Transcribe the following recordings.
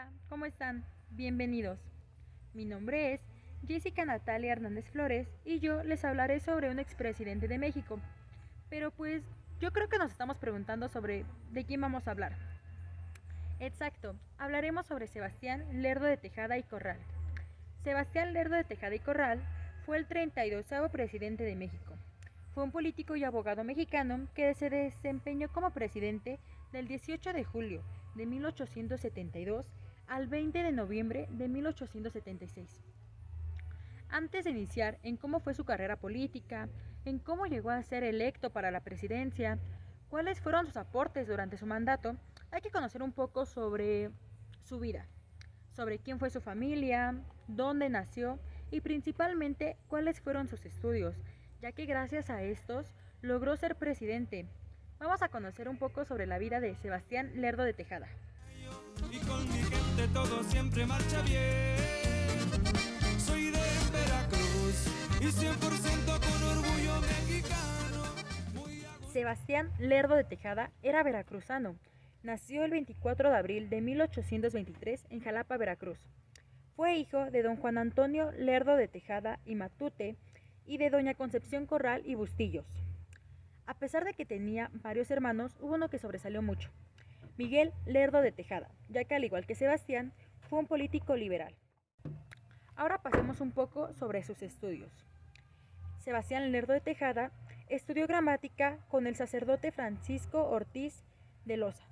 Hola, ¿cómo están? Bienvenidos. Mi nombre es Jessica Natalia Hernández Flores y yo les hablaré sobre un expresidente de México. Pero pues yo creo que nos estamos preguntando sobre de quién vamos a hablar. Exacto, hablaremos sobre Sebastián Lerdo de Tejada y Corral. Sebastián Lerdo de Tejada y Corral fue el 32º presidente de México. Fue un político y abogado mexicano que se desempeñó como presidente del 18 de julio de 1872 al 20 de noviembre de 1876. Antes de iniciar en cómo fue su carrera política, en cómo llegó a ser electo para la presidencia, cuáles fueron sus aportes durante su mandato, hay que conocer un poco sobre su vida, sobre quién fue su familia, dónde nació y principalmente cuáles fueron sus estudios, ya que gracias a estos logró ser presidente. Vamos a conocer un poco sobre la vida de Sebastián Lerdo de Tejada. Y con mi gente todo siempre marcha bien. Soy de Veracruz y 100% con orgullo mexicano. Sebastián Lerdo de Tejada era veracruzano. Nació el 24 de abril de 1823 en Jalapa, Veracruz. Fue hijo de don Juan Antonio Lerdo de Tejada y Matute y de doña Concepción Corral y Bustillos. A pesar de que tenía varios hermanos, hubo uno que sobresalió mucho, Miguel Lerdo de Tejada, ya que al igual que Sebastián, fue un político liberal. Ahora pasemos un poco sobre sus estudios. Sebastián Lerdo de Tejada estudió gramática con el sacerdote Francisco Ortiz de Loza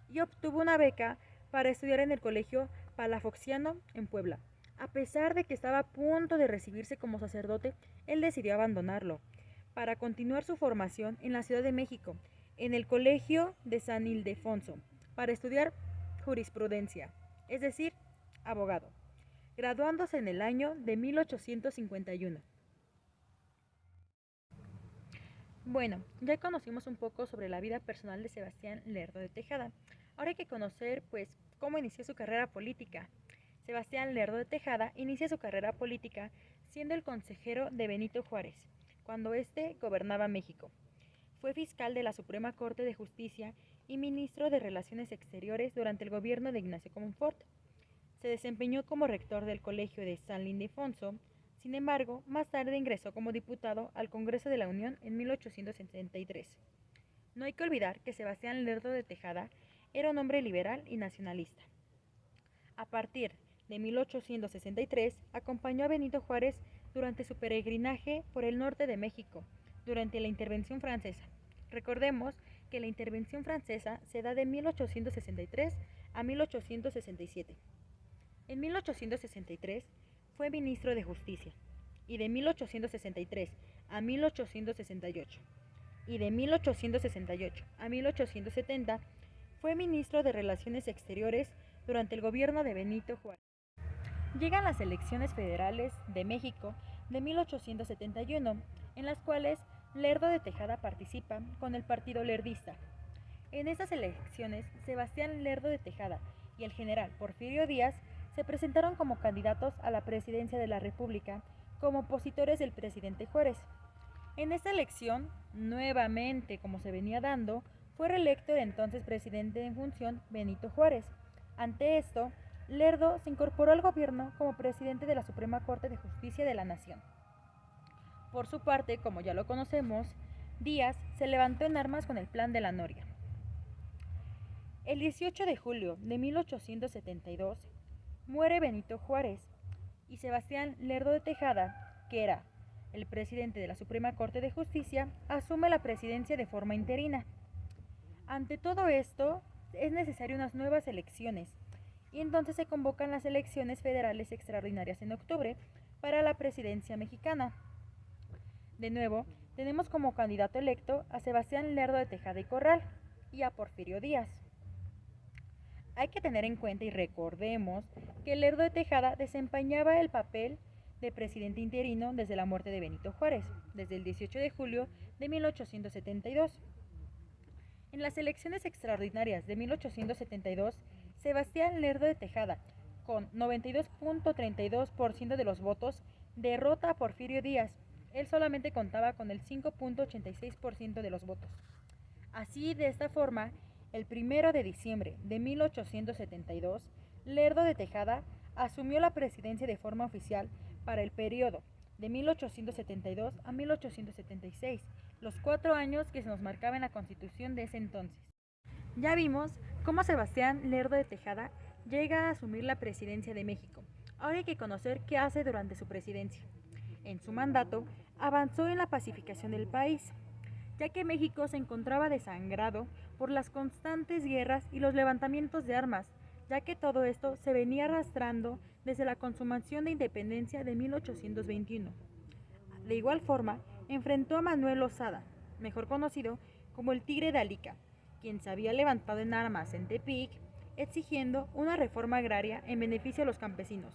y obtuvo una beca para estudiar en el Colegio Palafoxiano en Puebla. A pesar de que estaba a punto de recibirse como sacerdote, él decidió abandonarlo para continuar su formación en la Ciudad de México, en el Colegio de San Ildefonso, para estudiar jurisprudencia, es decir, abogado, graduándose en el año de 1851. Bueno, ya conocimos un poco sobre la vida personal de Sebastián Lerdo de Tejada. Ahora hay que conocer, pues, cómo inició su carrera política. Sebastián Lerdo de Tejada inicia su carrera política siendo el consejero de Benito Juárez, cuando éste gobernaba México. Fue fiscal de la Suprema Corte de Justicia y ministro de Relaciones Exteriores durante el gobierno de Ignacio Comonfort. Se desempeñó como rector del Colegio de San Ildefonso. Sin embargo, más tarde ingresó como diputado al Congreso de la Unión en 1873. No hay que olvidar que Sebastián Lerdo de Tejada era un hombre liberal y nacionalista. A partir de 1863, acompañó a Benito Juárez durante su peregrinaje por el norte de México, durante la intervención francesa. Recordemos que la intervención francesa se da de 1863 a 1867. En 1863 fue ministro de Justicia y de 1863 a 1868 y de 1868 a 1870 fue ministro de Relaciones Exteriores durante el gobierno de Benito Juárez. Llegan las elecciones federales de México de 1871, en las cuales Lerdo de Tejada participa con el Partido Lerdista. En estas elecciones, Sebastián Lerdo de Tejada y el general Porfirio Díaz se presentaron como candidatos a la presidencia de la República como opositores del presidente Juárez. En esta elección, nuevamente como se venía dando, fue reelecto el entonces presidente en función Benito Juárez. Ante esto, Lerdo se incorporó al gobierno como presidente de la Suprema Corte de Justicia de la Nación. Por su parte, como ya lo conocemos, Díaz se levantó en armas con el Plan de la Noria. El 18 de julio de 1872 muere Benito Juárez y Sebastián Lerdo de Tejada, que era el presidente de la Suprema Corte de Justicia, asume la presidencia de forma interina. Ante todo esto, es necesario unas nuevas elecciones y entonces se convocan las elecciones federales extraordinarias en octubre para la presidencia mexicana. De nuevo, tenemos como candidato electo a Sebastián Lerdo de Tejada y Corral y a Porfirio Díaz. Hay que tener en cuenta y recordemos que Lerdo de Tejada desempeñaba el papel de presidente interino desde la muerte de Benito Juárez, desde el 18 de julio de 1872. En las elecciones extraordinarias de 1872, Sebastián Lerdo de Tejada, con 92.32% de los votos, derrota a Porfirio Díaz. Él solamente contaba con el 5.86% de los votos. Así, de esta forma, el 1 de diciembre de 1872, Lerdo de Tejada asumió la presidencia de forma oficial para el periodo de 1872 a 1876, los 4 años que se nos marcaba en la Constitución de ese entonces. Ya vimos cómo Sebastián Lerdo de Tejada llega a asumir la presidencia de México. Ahora hay que conocer qué hace durante su presidencia. En su mandato, avanzó en la pacificación del país, ya que México se encontraba desangrado por las constantes guerras y los levantamientos de armas, ya que todo esto se venía arrastrando desde la consumación de independencia de 1821. De igual forma, enfrentó a Manuel Lozada, mejor conocido como el Tigre de Alica, quien se había levantado en armas en Tepic, exigiendo una reforma agraria en beneficio de los campesinos.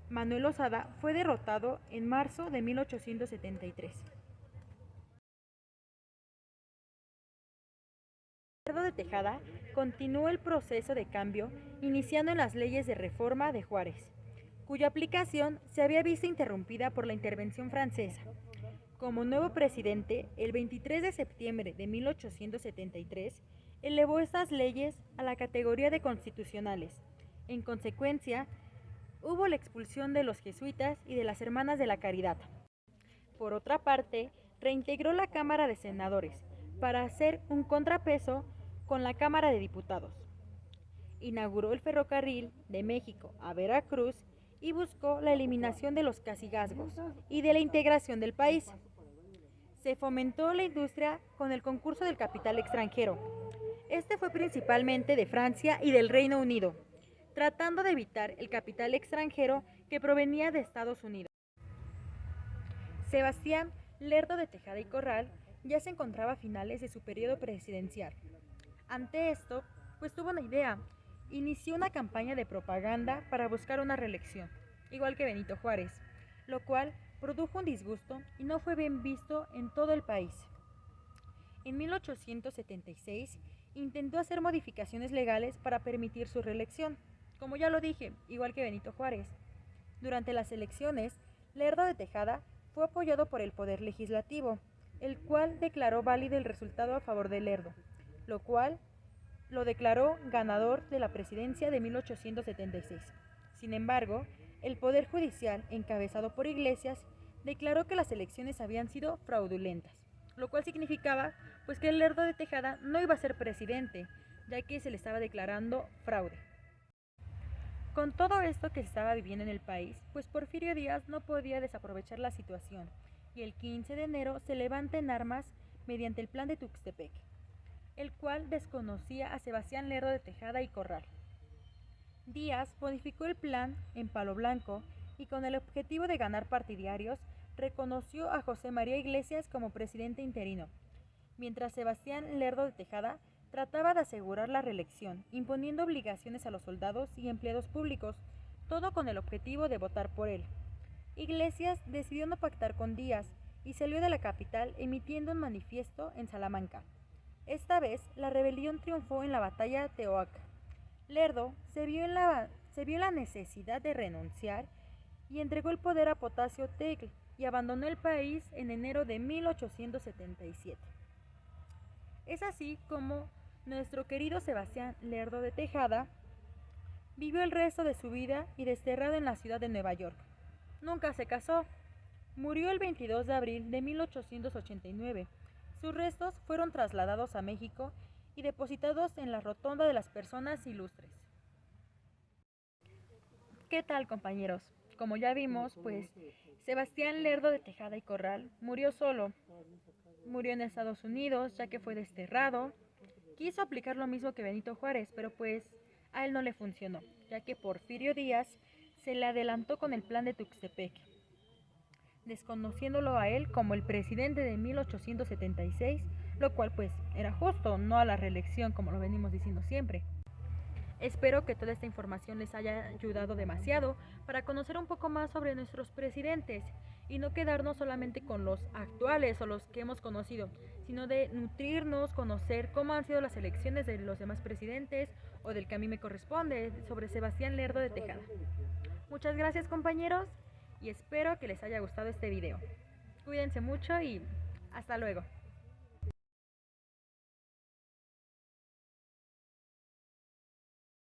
Manuel Lozada fue derrotado en marzo de 1873. Lerdo de Tejada continuó el proceso de cambio iniciando en las leyes de reforma de Juárez, cuya aplicación se había visto interrumpida por la intervención francesa. Como nuevo presidente, el 23 de septiembre de 1873, elevó estas leyes a la categoría de constitucionales. En consecuencia, hubo la expulsión de los jesuitas y de las Hermanas de la Caridad. Por otra parte, reintegró la Cámara de Senadores para hacer un contrapeso con la Cámara de Diputados. Inauguró el ferrocarril de México a Veracruz y buscó la eliminación de los cacicazgos y de la integración del país. Se fomentó la industria con el concurso del capital extranjero. Este fue principalmente de Francia y del Reino Unido, tratando de evitar el capital extranjero que provenía de Estados Unidos. Sebastián Lerdo de Tejada y Corral ya se encontraba a finales de su periodo presidencial. Ante esto, pues tuvo una idea. Inició una campaña de propaganda para buscar una reelección, igual que Benito Juárez, lo cual produjo un disgusto y no fue bien visto en todo el país. En 1876 intentó hacer modificaciones legales para permitir su reelección, como ya lo dije, igual que Benito Juárez. Durante las elecciones, Lerdo de Tejada fue apoyado por el Poder Legislativo, el cual declaró válido el resultado a favor de Lerdo, lo cual lo declaró ganador de la presidencia de 1876. Sin embargo, el Poder Judicial, encabezado por Iglesias, declaró que las elecciones habían sido fraudulentas, lo cual significaba pues que Lerdo de Tejada no iba a ser presidente, ya que se le estaba declarando fraude. Con todo esto que se estaba viviendo en el país, pues Porfirio Díaz no podía desaprovechar la situación, y el 15 de enero se levanta en armas mediante el Plan de Tuxtepec, el cual desconocía a Sebastián Lerdo de Tejada y Corral. Díaz modificó el plan en Palo Blanco y con el objetivo de ganar partidarios, reconoció a José María Iglesias como presidente interino, mientras Sebastián Lerdo de Tejada trataba de asegurar la reelección, imponiendo obligaciones a los soldados y empleados públicos, todo con el objetivo de votar por él. Iglesias decidió no pactar con Díaz y salió de la capital emitiendo un manifiesto en Salamanca. Esta vez, la rebelión triunfó en la batalla de Teoac. Lerdo se vio en la necesidad de renunciar y entregó el poder a Potasio Tecl y abandonó el país en enero de 1877. Es así como nuestro querido Sebastián Lerdo de Tejada vivió el resto de su vida y desterrado en la ciudad de Nueva York. Nunca se casó. Murió el 22 de abril de 1889. Sus restos fueron trasladados a México y depositados en la Rotonda de las Personas Ilustres. ¿Qué tal, compañeros? Como ya vimos, pues Sebastián Lerdo de Tejada y Corral murió solo. Murió en Estados Unidos, ya que fue desterrado. Quiso aplicar lo mismo que Benito Juárez, pero pues a él no le funcionó, ya que Porfirio Díaz se le adelantó con el Plan de Tuxtepec, desconociéndolo a él como el presidente de 1876, lo cual pues era justo, no a la reelección como lo venimos diciendo siempre. Espero que toda esta información les haya ayudado demasiado para conocer un poco más sobre nuestros presidentes y no quedarnos solamente con los actuales o los que hemos conocido, sino de nutrirnos, conocer cómo han sido las elecciones de los demás presidentes o del que a mí me corresponde, sobre Sebastián Lerdo de Tejada. Muchas gracias, compañeros, y espero que les haya gustado este video. Cuídense mucho y hasta luego.